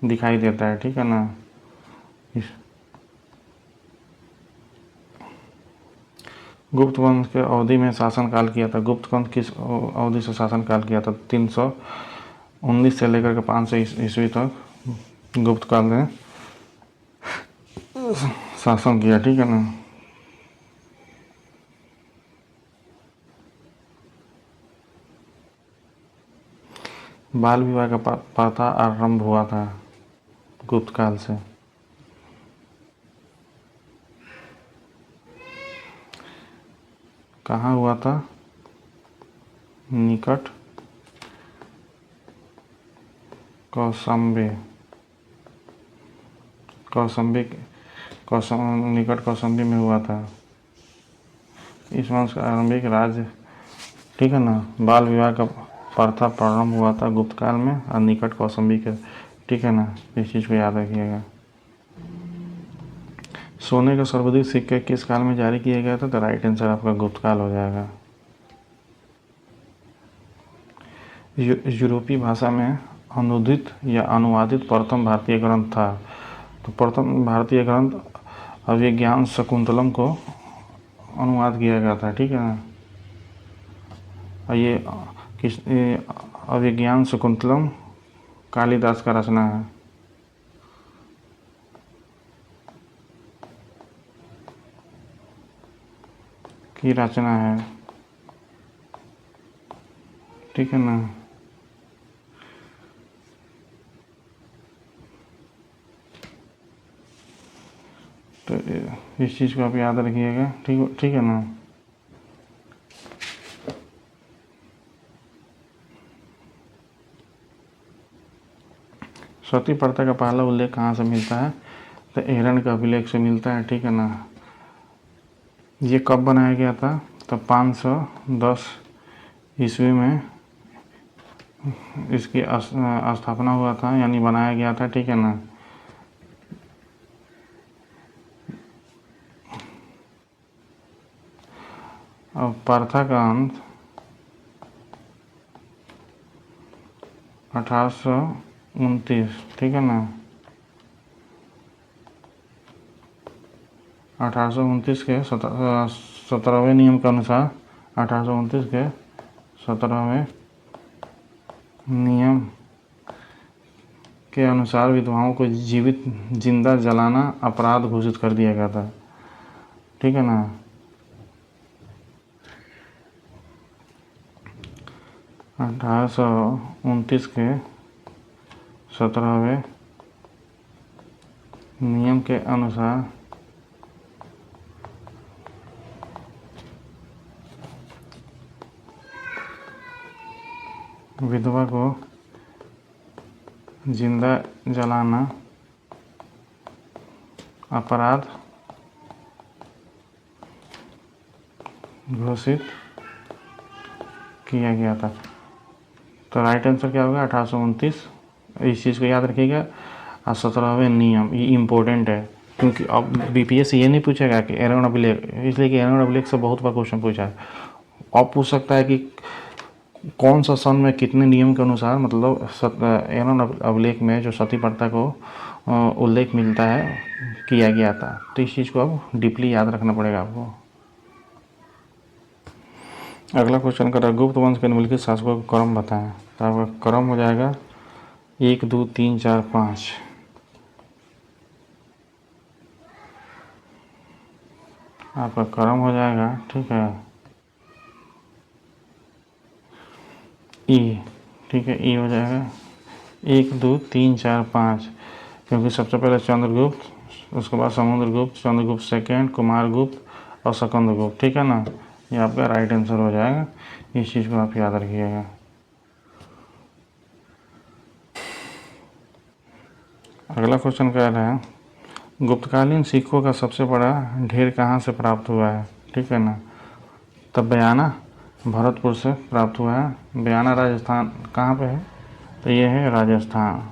दिखाई देता है, ठीक है ना। गुप्त वंश के अवधि में शासनकाल किया था। गुप्त वंश किस अवधि से शासनकाल किया था? 319 से लेकर के 500 ईस्वी तक गुप्त काल ने शासन किया, ठीक है ना। बाल विवाह का प्रथा आरंभ हुआ था गुप्त काल से। कहाँ हुआ था? निकट कौशाम्बी निकट कौशाम्बी में हुआ था। इस वंश का आरंभिक राज्य, ठीक है ना। बाल विवाह का प्रथा प्रारंभ हुआ था गुप्त काल में और निकट कौशाम्बी के, ठीक है ना। इस चीज़ को याद रखिएगा। सोने के सर्वाधिक सिक्के किस काल में जारी किए गए थे? तो राइट आंसर आपका गुप्त काल हो जाएगा। यूरोपीय भाषा में अनुदित या अनुवादित प्रथम भारतीय ग्रंथ था। तो प्रथम भारतीय ग्रंथ अभिज्ञान शकुंतलम को अनुवाद किया गया था, ठीक है ना। और ये अभिज्ञान शकुंतलम कालिदास का रचना है। की रचना है, ठीक है ना। तो इस चीज़ को आप याद रखिएगा, ठीक है ना। सती प्रथा का पहला उल्लेख कहाँ से मिलता है? तो हिरण्य का अभिलेख से मिलता है, ठीक है ना। ये कब बनाया गया था? तो 510 ईस्वी में इसकी स्थापना हुआ था, यानी बनाया गया था, ठीक है ना। अब प्रथा का अंत 1829, ठीक है ना। 1829 के 17वें नियम के अनुसार 1829 के 17वें नियम के अनुसार विधवाओं को जिंदा जलाना अपराध घोषित कर दिया गया था, ठीक है ना। 1829 के 17वें नियम के अनुसार विधवा को जिंदा जलाना अपराध घोषित किया गया था। तो राइट आंसर क्या होगा? 1829। इस चीज़ को याद रखिएगा। और 17वें नियम, ये इम्पोर्टेंट है क्योंकि अब बीपीएससी ये नहीं पूछेगा कि एरोन अभिलेख, इसलिए कि एरोन अभिलेख से बहुत बार क्वेश्चन पूछा है। अब पूछ सकता है कि कौन सा सन में कितने नियम के अनुसार, मतलब एरोन अभिलेख में जो सती प्रथा को उल्लेख मिलता है किया गया था। तो इस चीज़ को अब डीपली याद रखना पड़ेगा आपको। अगला क्वेश्चन कर रहा है, गुप्त वंश के निम्नलिखित शासकों का क्रम बताएं। तो आपका क्रम हो जाएगा 1 2 3 4 5। आपका क्रम हो जाएगा, ठीक है, ई, ठीक है, ई हो जाएगा 1 2 3 4 5, क्योंकि सबसे पहले चंद्रगुप्त, उसके बाद समुद्रगुप्त, चंद्रगुप्त सेकेंड, कुमारगुप्त और स्कंदगुप्त, ठीक है ना। ये आपका राइट आंसर हो जाएगा। इस चीज़ को आप याद रखिएगा। अगला क्वेश्चन कह रहा है, गुप्तकालीन सिक्कों का सबसे बड़ा ढेर कहाँ से प्राप्त हुआ है, ठीक है ना। तब बयाना भरतपुर से प्राप्त हुआ है। बयाना राजस्थान कहाँ पे है? तो ये है राजस्थान,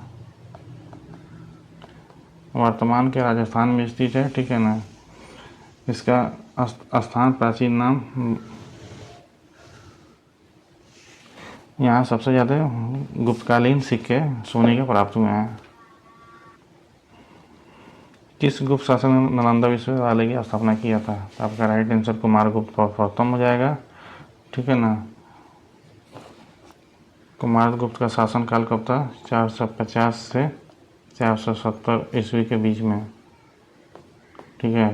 वर्तमान के राजस्थान में स्थित है, ठीक है ना। इसका स्थान प्राचीन नाम, यहाँ सबसे ज़्यादा गुप्तकालीन सिक्के सोने के प्राप्त हुए हैं। किस गुप्त शासक ने नालंदा विश्वविद्यालय की स्थापना किया था? तो आपका राइट आंसर कुमारगुप्त प्रथम हो जाएगा, ठीक है ना। कुमारगुप्त का शासनकाल कब था? 450 से 470 ईस्वी के बीच में, ठीक है।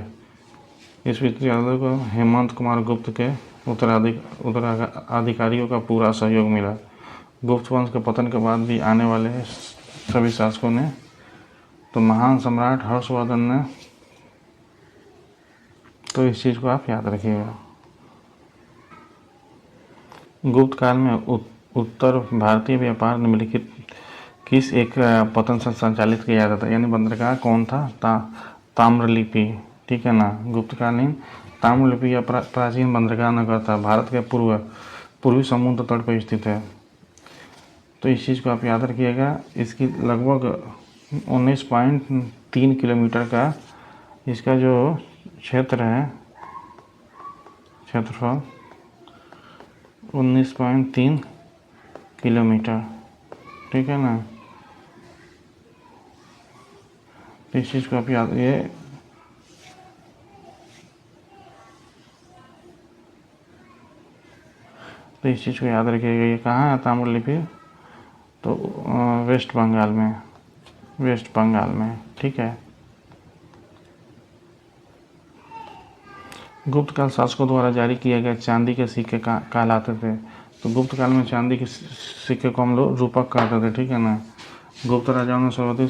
इस विश्वविद्यालय को हेमंत कुमार गुप्त के उत्तराधिकारियों का पूरा सहयोग मिला। गुप्त वंश के पतन के बाद भी आने वाले सभी शासकों ने, तो महान सम्राट हर्षवर्धन ने, तो इस चीज़ को आप याद रखिएगा। गुप्त काल में उत्तर भारतीय व्यापार निम्नलिखित किस एक पतन से संचालित किया जाता था? यानी बंदरगाह कौन था? ताम्रलिपि, ठीक है ना। गुप्तकालीन ताम्रलिपि या प्राचीन बंदरगाह नगर था, भारत के पूर्वी समुद्र तट पर स्थित है। तो इस चीज़ को आप याद रखिएगा। इसकी लगभग 19.3 किलोमीटर का इसका जो क्षेत्र है, क्षेत्रफल 19.3 किलोमीटर, ठीक है ना। तो इस चीज़ को आप याद, ये तो इस चीज़ को याद रखिएगा। ये कहाँ है ताम्रलिपि? तो वेस्ट बंगाल में, वेस्ट बंगाल में, ठीक है। गुप्त काल शासकों द्वारा जारी किए गए चांदी के सिक्के कहलाते थे। तो गुप्त काल में चांदी के सिक्के को हम लोग रूपक कहते थे, ठीक है ना। गुप्त राजाओं ने सर्वाधिक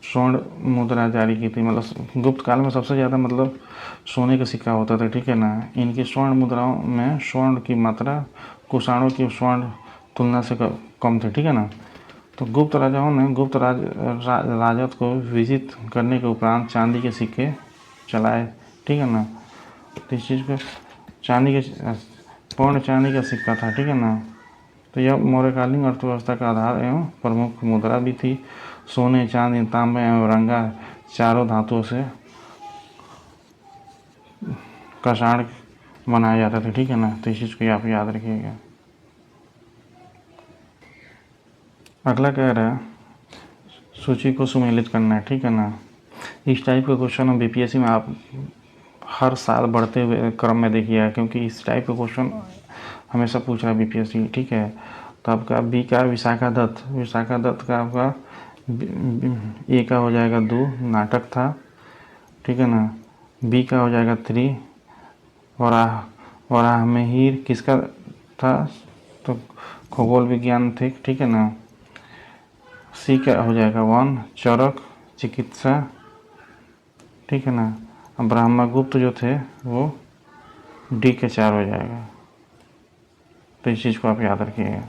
स्वर्ण मुद्रा जारी की थी, मतलब गुप्त काल में सबसे ज़्यादा मतलब सोने का सिक्का होता था, ठीक है ना। इनकी स्वर्ण मुद्राओं में स्वर्ण की मात्रा कुषाणों की स्वर्ण तुलना से कम थी, ठीक है ना। तो गुप्त राजाओं ने गुप्त राजत्व को विजित करने के उपरांत चांदी के सिक्के चलाए, ठीक है ना। तो इस चीज़ को चांदी के पूर्ण चांदी का सिक्का था, ठीक है ना। तो यह मौर्यकालीन अर्थव्यवस्था का आधार एवं प्रमुख मुद्रा भी थी। सोने, चांदी, तांबे एवं रंगा चारों धातुओं से कषाण बनाया जाता था, ठीक है ना। तो इस चीज़ को आप याद रखिएगा। अगला कह रहा है, सूची को सुमेलित करना है, ठीक है ना। इस टाइप के क्वेश्चन हम बीपीएससी में आप हर साल बढ़ते हुए क्रम में देखिएगा, क्योंकि इस टाइप का क्वेश्चन हमेशा पूछ रहा है बीपीएससी, ठीक है। तो आपका बी का विशाखा दत्त, विशाखा दत्त का आपका ए का हो जाएगा 2, नाटक था, ठीक है ना। बी का हो जाएगा 3, वराह मिहिर किसका था? तो खगोल विज्ञान थे, ठीक है ना। सी का हो जाएगा 1, चरक चिकित्सा, ठीक है ना। अब ब्रह्मगुप्त जो थे वो डी के 4 हो जाएगा। तो इस चीज़ को आप याद रखिएगा।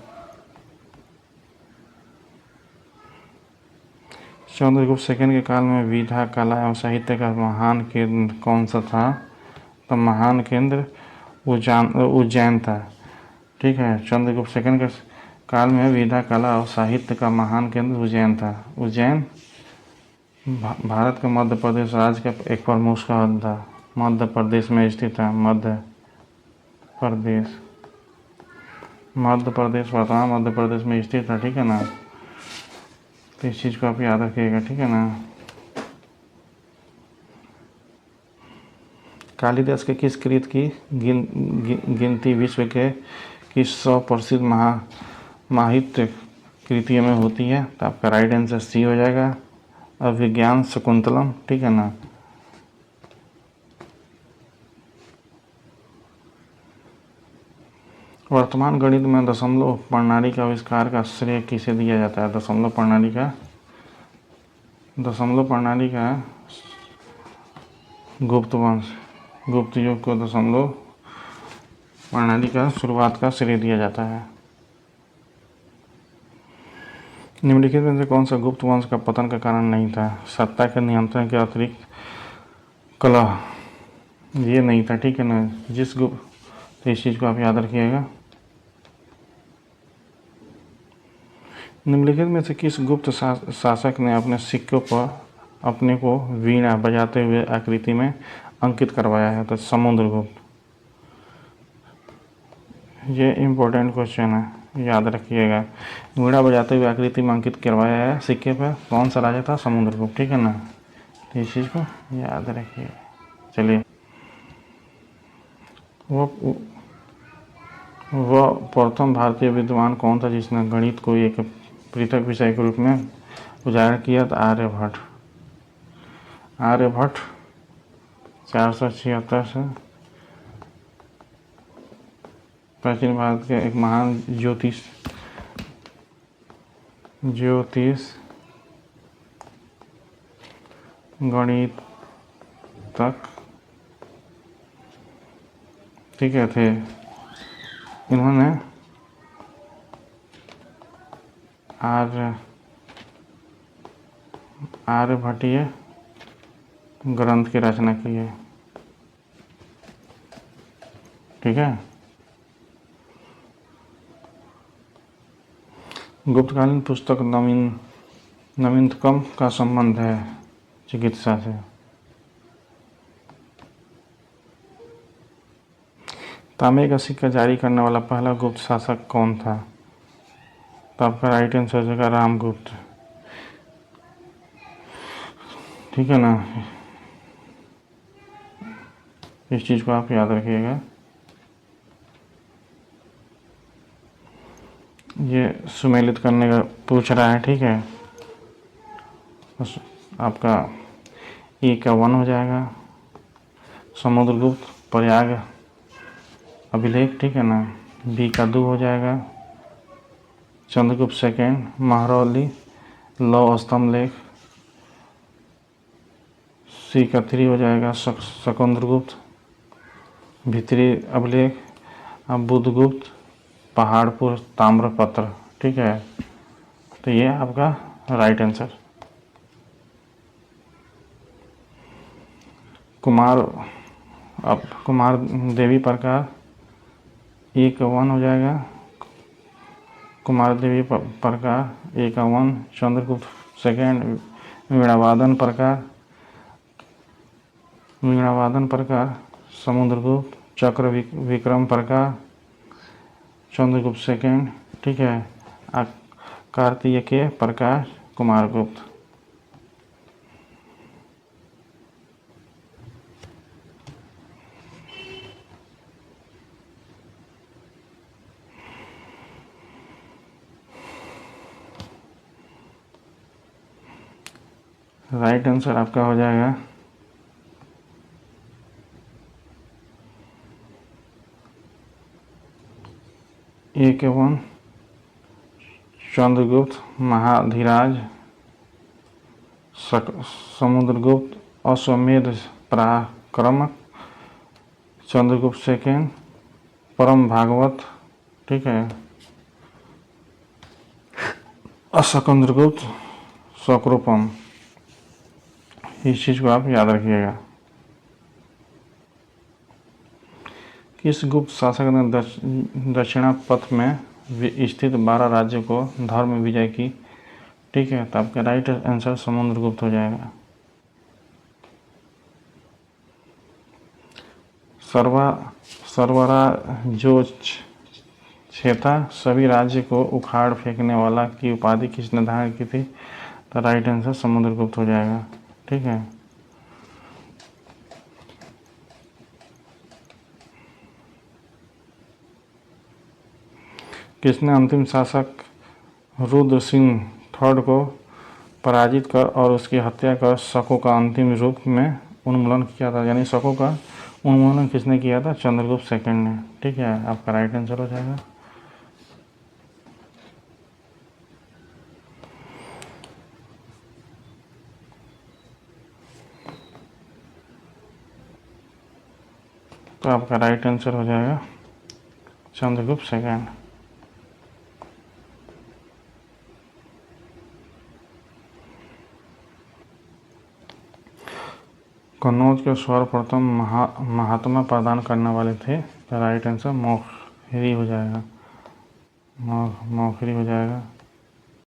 चंद्रगुप्त सेकंड के काल में विधा, कला एवं साहित्य का महान केंद्र कौन सा था? तो महान केंद्र उज्जैन था। ठीक है, चंद्रगुप्त सेकंड के काल में विधा, कला और साहित्य का महान केंद्र उज्जैन था। उज्जैन भारत के मध्य प्रदेश राज्य का एक प्रमुख शहर था। मध्य प्रदेश में स्थित है। प्रदेश मध्य प्रदेश, वर्तमान मध्य प्रदेश में स्थित है। ठीक है ना। तो इस चीज़ को आप याद रखिएगा। ठीक है ना। कालिदास के किस कृत की गिनती विश्व के किस 100 प्रसिद्ध साहित्य कृतियों में होती है? तो आपका राइट आंसर सी हो जाएगा, अभिज्ञान शकुंतलम। ठीक है ना। वर्तमान गणित में दशमलव प्रणाली का आविष्कार का श्रेय किसे दिया जाता है? दशमलव प्रणाली का गुप्त युग को दशमलव प्रणाली का शुरुआत का श्रेय दिया जाता है। निम्नलिखित में से कौन सा गुप्त वंश का पतन का कारण नहीं था? सत्ता के नियंत्रण के अतिरिक्त कलह, ये नहीं था। ठीक है ना। तो इस चीज़ को आप याद रखिएगा। निम्नलिखित में से किस गुप्त शासक ने अपने सिक्कों पर अपने को वीणा बजाते हुए आकृति में अंकित करवाया है? तो समुद्रगुप्त। ये इम्पोर्टेंट क्वेश्चन है, याद रखिएगा। वीणा बजाते हुए आकृति में अंकित करवाया है सिक्के पर। कौन सा राजा था? समुद्रगुप्त। ठीक है ना। तो इस चीज़ को याद रखिए। चलिए, वह प्रथम भारतीय विद्वान कौन था जिसने गणित को एक पृथक विषय के रूप में उजागर किया? तो आर्यभट्ट 476 से प्राचीन भारत के एक महान ज्योतिष गणितज्ञ, ठीक है, थे। इन्होंने आर्यभट्टीय ग्रंथ की रचना की है। ठीक है। गुप्तकालीन पुस्तक नवीनतम का संबंध है चिकित्सा से। तांबे का सिक्का जारी करने वाला पहला गुप्त शासक कौन था? तो आपका राइट आंसर हो जाएगा रामगुप्त। ठीक है ना। इस चीज़ को आप याद रखिएगा। ये सुमेलित करने का पूछ रहा है। ठीक है। आपका ए का 1 हो जाएगा। समुद्रगुप्त प्रयाग अभिलेख। ठीक है ना। बी का 2 हो जाएगा। चंद्रगुप्त सेकंड महरौली लौह स्तंभ लेख। सी का 3 हो जाएगा। शकुंद्रगुप्त भीतरी अभिलेख। अब बुद्धगुप्त पहाड़पुर ताम्रपत्र। ठीक है। तो ये आपका राइट आंसर। कुमार देवी प्रकार ए का 1 हो जाएगा। कुमार देवी प्रकार ए का 1। चंद्रगुप्त सेकंड वीणावादन प्रकार समुद्रगुप्त चक्र विक्रम प्रकार चंद्रगुप्त सेकंड। ठीक है। कार्तिकेय प्रकार कुमारगुप्त। राइट आंसर आपका हो जाएगा ए के 1 चंद्रगुप्त महाधीराज समुद्रगुप्त अश्वमेध पराक्रमक, चंद्रगुप्त सेकेंड, परम भागवत, ठीक है, असकंद्रगुप्त, शक्रोपम। इस चीज को आप याद रखिएगा। किस गुप्त शासक ने दक्षिणापथ में स्थित 12 राज्यों को धर्म विजय की? ठीक है, तो आपका राइट आंसर समुद्रगुप्त हो जाएगा। सर्वरा जो छेता सभी राज्य को उखाड़ फेंकने वाला की उपाधि किसने धारण की थी? तो राइट आंसर समुद्रगुप्त हो जाएगा। ठीक है, किसने अंतिम शासक रुद्र सिंह थर्ड को पराजित कर और उसकी हत्या कर शकों का अंतिम रूप में उन्मूलन किया था? यानी शकों का उन्मूलन किसने किया था? चंद्रगुप्त सेकंड ने। ठीक है, आपका राइट आंसर हो जाएगा। तो आपका राइट आंसर हो जाएगा चंद्रगुप्त सेकंड। कन्नौज के सर्वप्रथम महात्मा प्रदान करने वाले थे? तो राइट आंसर मौखरी हो जाएगा। मौखरी हो जाएगा।